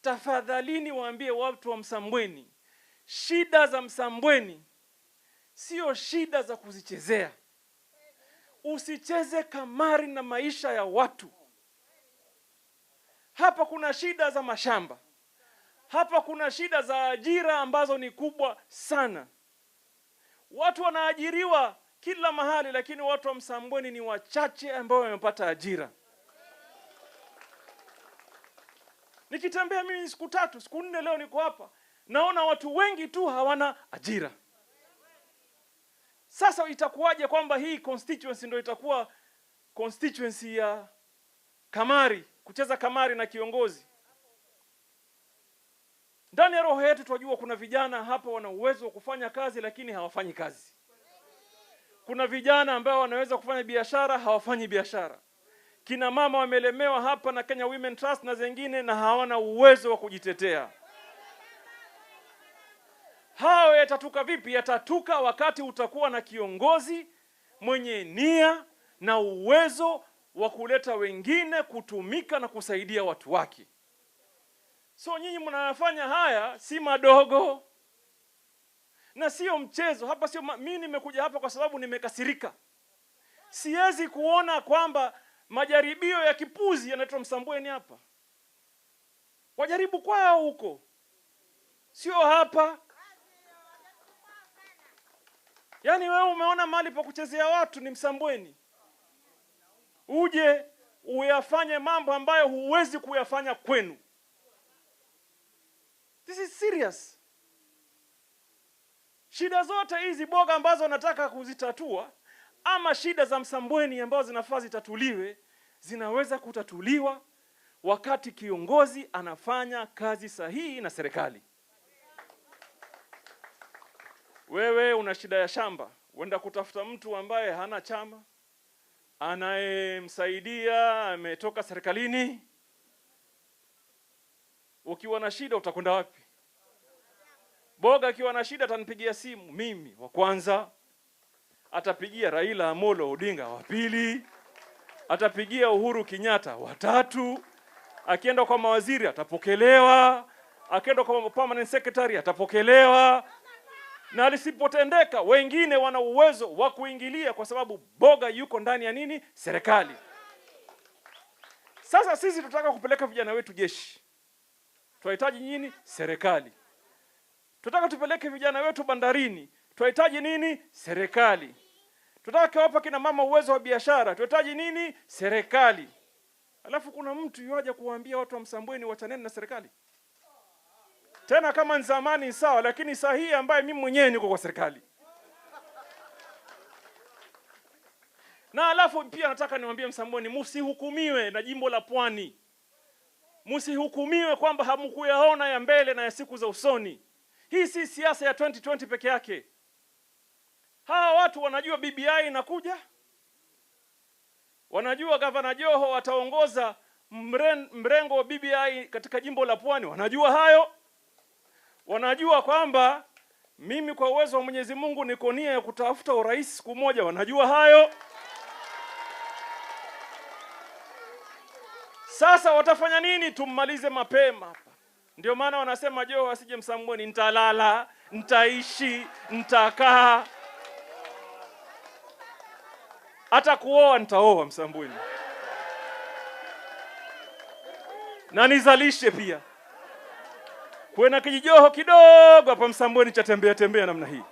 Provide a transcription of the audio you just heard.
tafadhalini waambie watu wa Msabweni, shida za Msabweni sio shida za kuzichezea. Usicheze kamari na maisha ya watu. Hapa kuna shida za mashamba. Hapa kuna shida za ajira ambazo ni kubwa sana. Watu wanaajiriwa kila mahali, lakini watu wa Msabweni ni wachache ambao wamepata ajira. Nikitembea mimi siku 3, siku 4 leo niko hapa, naona watu wengi tu hawana ajira. Sasa itakuwaje kwamba hii constituency ndio itakuwa constituency ya kamari, kucheza kamari na kiongozi? Ndani ya roho yetu tunajua kuna vijana hapa wana uwezo wa kufanya kazi lakini hawafanyi kazi. Kuna vijana ambao wanaweza kufanya biashara, hawafanyi biashara. Kina mama wamelemewa hapa na Kenya Women Trust na zingine na hawana uwezo wa kujitetea. Hao yatatuka vipi? Yatatuka wakati utakuwa na kiongozi mwenye nia na uwezo wa kuleta wengine kutumika na kusaidia watu wake. So nyinyi mnafanya haya si madogo na sio mchezo. Hapa sio mimi nimekuja hapa kwa sababu nimekasirika. Siwezi kuona kwamba majaribio ya kipuzi yanaitwa Msabweni hapa. Wajaribu kwao huko, sio hapa. Yaani wewe umeona mahali pa kuchezea watu ni Msabweni, uje uyafanye mambo ambayo huwezi kuyafanya kwenu. This is serious. Shida zote hizi boga ambazo nataka kuzitatua, ama shida za Msabweni ambazo zinafaa zitatuliwe, zinaweza kutatuliwa wakati kiongozi anafanya kazi sahihi na serikali. Wewe una shida ya shamba, uenda kutafuta mtu ambaye hana chama, anayemsaidia, ametoka serikalini. Ukiwa na shida utakwenda wapi? Boga akiwa na shida atanipigia simu mimi wa kwanza, atapigia Raila Amolo Odinga wa pili, atapigia Uhuru Kenyatta wa 3, akienda kwa mawaziri atapokelewa, akienda kwa permanent secretary atapokelewa. Na lisipotendeka wengine wana uwezo wa kuingilia kwa sababu boga yuko ndani ya nini? Serikali. Sasa sisi tunataka kupeleka vijana wetu jeshi. Tunahitaji nini? Serikali. Tunataka tupeleke vijana wetu bandarini. Tunahitaji nini? Serikali. Tunataka kuwapa kina mama uwezo wa biashara. Tunahitaji nini? Serikali. Alafu kuna mtu yuaje kuwaambia watu wa Msabweni wachaneni na serikali? Tena kama ni zamani sawa, lakini saa hii ambaye mimi mwenyewe niko kwa serikali. Na alafu pia nataka niwaambie Msabweni, msihukumiwe na jimbo la Pwani. Msihukumiwe kwamba hamkuyaona ya mbele na ya siku za usoni. Hii si siasa ya 2020 peke yake. Hawa watu wanajua BBI inakuja. Wanajua Gavana Joho ataongoza mrengo wa BBI katika jimbo la Pwani. Wanajua hayo. Wanajua kwamba mimi kwa uwezo wa Mwenyezi Mungu niko nia ya kutafuta urais siku moja. Wanajua hayo. Sasa watafanya nini? Tummalize mapema hapa. Ndio maana wanasema Joho asije Msabweni, nitalala, nitaishi, nitakaa. Hata kuoa nitaoa Msabweni. Na nizalishe pia. Kuna kijijoho kidogo hapa Msabweni cha tembea namna hii.